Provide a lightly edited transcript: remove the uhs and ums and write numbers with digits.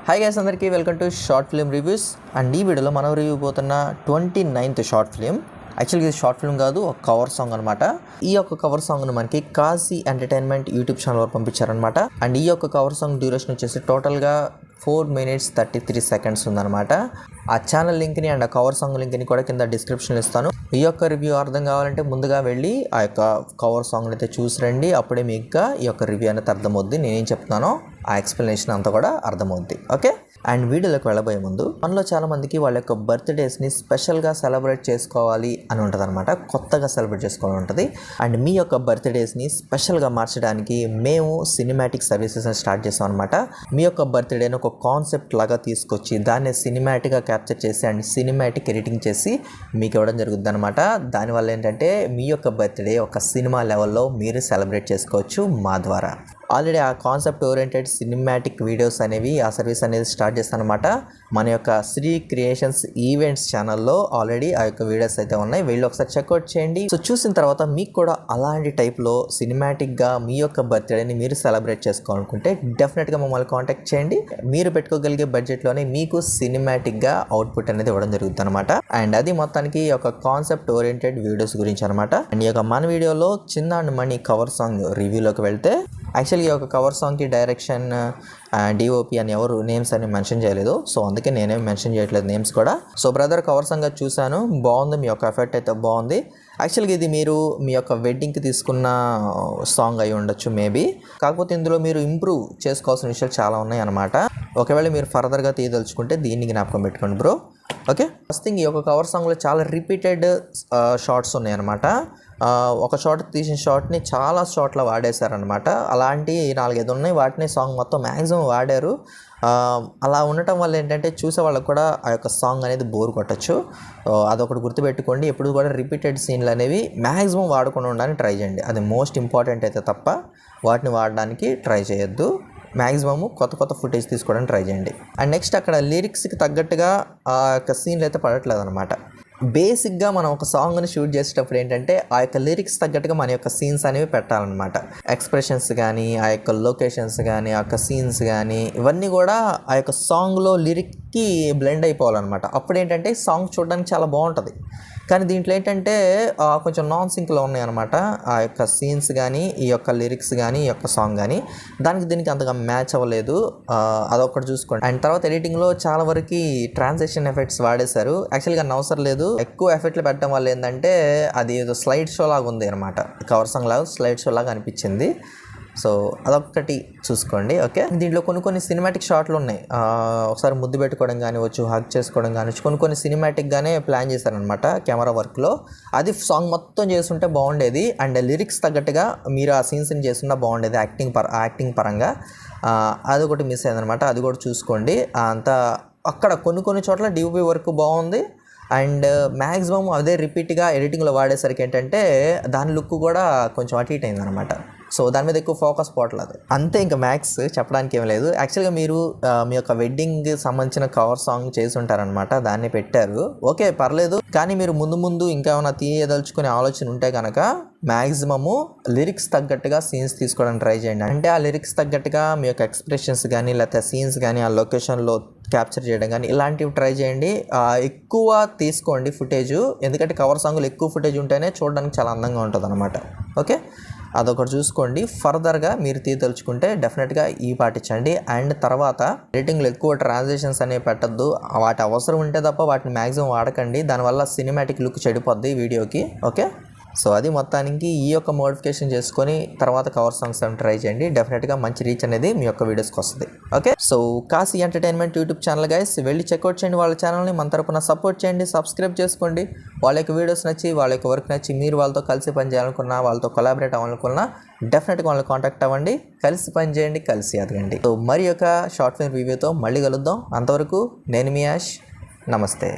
Hi guys, అందరికీ welcome to short film reviews. And ఈ వీడియోలో మనం రివ్యూ పోతున్న 29th షార్ట్ ఫిల్మ్. యాక్చువల్గా ఇది షార్ట్ ఫిల్మ్ కాదు, ఒక కవర్ సాంగ్ అనమాట. ఈ యొక్క కవర్ సాంగ్ను మనకి కాశీ ఎంటర్టైన్మెంట్ యూట్యూబ్ ఛానల్ వరకు పంపించారనమాట. అండ్ ఈ యొక్క కవర్ సాంగ్ డ్యూరేషన్ వచ్చేసి టోటల్గా 4 minutes 33 seconds ఉందన్నమాట. ఆ ఛానల్ లింక్ని అండ్ ఆ కవర్ సాంగ్ లింక్ని కూడా కింద డిస్క్రిప్షన్లో ఇస్తాను. ఈ యొక్క రివ్యూ అర్థం కావాలంటే ముందుగా వెళ్ళి ఆ యొక్క కవర్ సాంగ్ని అయితే చూసి రండి. అప్పుడే మీకు ఈ యొక్క రివ్యూ అనేది అర్థమవుద్ది. నేనేం చెప్తున్నానో ఆ ఎక్స్ప్లెనేషన్ అంతా కూడా అర్థమవుద్ది. ఓకే, అండ్ వీడియోలోకి వెళ్ళబోయే ముందు మనలో చాలా మందికి వాళ్ళ యొక్క బర్త్డేస్ని స్పెషల్గా సెలబ్రేట్ చేసుకోవాలి అని ఉంటుంది అనమాట. కొత్తగా సెలబ్రేట్ చేసుకోవాలని ఉంటుంది. అండ్ మీ యొక్క బర్త్డేస్ని స్పెషల్గా మార్చడానికి మేము సినిమాటిక్ సర్వీసెస్ని స్టార్ట్ చేసాం అనమాట. మీ యొక్క బర్త్డేని ఒక కాన్సెప్ట్ లాగా తీసుకొచ్చి దాన్ని సినిమాటిక్గా క్యాప్చర్ చేసి అండ్ సినిమాటిక్ ఎడిటింగ్ చేసి మీకు ఇవ్వడం జరుగుతుంది అనమాట. దానివల్ల ఏంటంటే మీ యొక్క బర్త్డే ఒక సినిమా లెవెల్లో మీరు సెలబ్రేట్ చేసుకోవచ్చు మా ద్వారా. ఆల్రెడీ ఆ కాన్సెప్ట్ ఓరియంటెడ్ సినిమాటిక్ వీడియోస్ అనేవి ఆ సర్వీస్ అనేది స్టార్ట్ చేస్తాను అనమాట. మన యొక్క శ్రీ క్రియేషన్స్ ఈవెంట్స్ ఛానల్లో ఆల్రెడీ ఆ యొక్క వీడియోస్ అయితే ఉన్నాయి. వెళ్ళి ఒకసారి చెక్అవుట్ చేయండి. సో చూసిన తర్వాత మీకు కూడా అలాంటి టైప్లో సినిమాటిక్గా మీ యొక్క బర్త్డేని మీరు సెలబ్రేట్ చేసుకోవాలనుకుంటే డెఫినెట్గా మమ్మల్ని కాంటాక్ట్ చేయండి. మీరు పెట్టుకోగలిగే బడ్జెట్లోనే మీకు సినిమాటిక్గా అవుట్పుట్ అనేది ఇవ్వడం జరుగుతుంది అనమాట. అండ్ అది మొత్తానికి ఒక కాన్సెప్ట్ ఓరియంటెడ్ వీడియోస్ గురించి అనమాట. అండ్ ఈ యొక్క మన వీడియోలో చిన్న అండ్ మనీ కవర్ సాంగ్ రివ్యూలోకి వెళ్తే, యాక్చువల్గా ఈ యొక్క కవర్ సాంగ్కి డైరెక్షన్ డిఓపి అని ఎవరు నేమ్స్ అని మెన్షన్ చేయలేదు. సో అందుకే నేనేం మెన్షన్ చేయట్లేదు నేమ్స్ కూడా. సో బ్రదర్ కవర్ సాంగ్ చూశాను, బాగుంది. మీ యొక్క ఎఫెక్ట్ అయితే బాగుంది. యాక్చువల్గా ఇది మీరు మీ యొక్క వెడ్డింగ్కి తీసుకున్న సాంగ్ అయి ఉండొచ్చు మేబీ. కాకపోతే ఇందులో మీరు ఇంప్రూవ్ చేసుకోవాల్సిన విషయాలు చాలా ఉన్నాయి అనమాట. ఒకవేళ మీరు ఫర్దర్గా తీయదలుచుకుంటే దీన్ని జ్ఞాపకం పెట్టుకోండి బ్రో. ఓకే, ఫస్ట్ థింగ్, ఈ యొక్క కవర్ సాంగ్లో చాలా రిపీటెడ్ షార్ట్స్ ఉన్నాయి అనమాట. ఒక షార్ట్ తీసిన షార్ట్ని చాలా షార్ట్లో వాడేశారనమాట. అలాంటి 4-5 ఉన్నాయి. వాటిని సాంగ్ మొత్తం మ్యాక్సిమం వాడారు. అలా ఉండటం వల్ల ఏంటంటే చూసే వాళ్ళకి కూడా ఆ యొక్క సాంగ్ అనేది బోర్ కొట్టచ్చు. అదొకటి గుర్తుపెట్టుకోండి. ఎప్పుడు కూడా రిపీటెడ్ సీన్లు అనేవి మ్యాక్సిమం వాడకుండా ఉండడానికి ట్రై చేయండి. అది మోస్ట్ ఇంపార్టెంట్ అయితే తప్ప వాటిని వాడడానికి ట్రై చేయొద్దు. మ్యాక్సిమము కొత్త ఫుటేజ్ తీసుకోవడానికి ట్రై చేయండి. అండ్ నెక్స్ట్, అక్కడ లిరిక్స్కి తగ్గట్టుగా ఆ యొక్క సీన్లు అయితే పడట్లేదు అనమాట. బేసిక్గా మనం ఒక సాంగ్ని షూట్ చేసేటప్పుడు ఏంటంటే ఆ యొక్క లిరిక్స్ తగ్గట్టుగా మన యొక్క సీన్స్ అనేవి పెట్టాలన్నమాట. ఎక్స్ప్రెషన్స్ కానీ, ఆ యొక్క లొకేషన్స్ కానీ, ఆ యొక్క సీన్స్ కానీ, ఇవన్నీ కూడా ఆ యొక్క సాంగ్లో లిరిక్కి బ్లెండ్ అయిపోవాలన్నమాట. అప్పుడు ఏంటంటే సాంగ్ చూడడానికి చాలా బాగుంటుంది. కానీ దీంట్లో ఏంటంటే కొంచెం నాన్ సింక్లో ఉన్నాయన్నమాట. ఆ యొక్క సీన్స్ కానీ, ఈ యొక్క లిరిక్స్ కానీ, ఈ యొక్క సాంగ్ కానీ దానికి దీనికి అంతగా మ్యాచ్ అవ్వలేదు. అదొకటి చూసుకోండి. అండ్ తర్వాత ఎడిటింగ్లో చాలా వరకు ట్రాన్సాక్షన్ ఎఫెక్ట్స్ వాడేశారు. యాక్చువల్గా అవసరం లేదు. ఎక్కువ ఎఫెక్ట్లు పెట్టడం వల్ల ఏంటంటే అది ఏదో స్లైడ్ షో లాగా ఉంది అనమాట. కవర్ సాంగ్ లాగా స్లైడ్ షో లాగా అనిపించింది. సో అదొక్కటి చూసుకోండి. ఓకే, దీంట్లో కొన్ని సినిమాటిక్ షాట్లు ఉన్నాయి. ఒకసారి ముద్దు పెట్టుకోవడం కానివచ్చు, హగ్ చేసుకోవడం కానివచ్చు, కొన్ని సినిమాటిక్గానే ప్లాన్ చేశారనమాట కెమెరా వర్క్లో. అది సాంగ్ మొత్తం చేస్తుంటే బాగుండేది. అండ్ లిరిక్స్ తగ్గట్టుగా మీరు ఆ సీన్స్ని చేస్తున్నా బాగుండేది. యాక్టింగ్ పరంగా అదొకటి మిస్ అయిందనమాట. అది కూడా చూసుకోండి. అంతా అక్కడ కొన్ని చోట్ల డిఓపి వర్క్ బాగుంది. అండ్ మ్యాక్సిమం అదే రిపీట్గా ఎడిటింగ్లో వాడేసరికి ఏంటంటే దాని లుక్ కూడా కొంచెం అటు ఇటు అయిందనమాట. సో దాని మీద ఎక్కువ ఫోకస్ పోవట్లేదు. అంతే, ఇంకా మ్యాక్స్ చెప్పడానికి ఏం లేదు. యాక్చువల్గా మీరు మీ యొక్క వెడ్డింగ్ సంబంధించిన కవర్ సాంగ్ చేసి ఉంటారనమాట. దాన్ని పెట్టారు. ఓకే, పర్లేదు. కానీ మీరు ముందు ఇంకా ఏమైనా తీయదలుచుకునే ఆలోచన ఉంటే కనుక మ్యాక్సిమము లిరిక్స్ తగ్గట్టుగా సీన్స్ తీసుకోవడానికి ట్రై చేయండి. అంటే ఆ లిరిక్స్ తగ్గట్టుగా మీ యొక్క ఎక్స్ప్రెషన్స్ కానీ, లేకపోతే సీన్స్ కానీ, ఆ లొకేషన్లో క్యాప్చర్ చేయడం కానీ ఇలాంటివి ట్రై చేయండి. ఎక్కువ తీసుకోండి ఫుటేజ్. ఎందుకంటే కవర్ సాంగ్లో ఎక్కువ ఫుటేజ్ ఉంటేనే చూడడానికి చాలా అందంగా ఉంటుంది అనమాట. ఓకే, అదొకటి చూసుకోండి. ఫర్దర్గా మీరు తీయదలుచుకుంటే డెఫినెట్గా ఈ పాటించండి. అండ్ తర్వాత ఎడిటింగ్లో ఎక్కువ ట్రాన్సాక్షన్స్ అనేవి పెట్టద్దు. వాటి అవసరం ఉంటే తప్ప వాటిని మ్యాక్సిమం వాడకండి. దానివల్ల సినిమాటిక్ లుక్ చెడిపోద్ది వీడియోకి. ఓకే, సో అది మొత్తానికి ఈ యొక్క మోడిఫికేషన్ చేసుకొని తర్వాత కవర్ సాంగ్స్ ట్రై చేయండి. డెఫినెట్గా మంచి రీచ్ అనేది మీ యొక్క వీడియోస్కి వస్తుంది. Okay, so Kashi entertainment YouTube channel guys, వెళ్ళి చెక్అవుట్ చేయండి. వాళ్ళ ఛానల్ని మన తరపున సపోర్ట్ చేయండి, సబ్స్క్రైబ్ చేసుకోండి. వాళ్ళ యొక్క వీడియోస్ నచ్చి, వాళ్ళ యొక్క వర్క్ నచ్చి, మీరు వాళ్ళతో కలిసి పని చేయాలనుకున్నా, వాళ్ళతో కొలాబరేట్ అవ్వాలనుకున్నా డెఫినెట్గా వాళ్ళని కాంటాక్ట్ అవ్వండి. కలిసి పని చేయండి, కలిసి ఎదగండి. సో మరి యొక్క షార్ట్ ఫిల్మ్ రివ్యూతో మళ్ళీ కలుద్దాం. అంతవరకు నేను మీ యాష్. నమస్తే.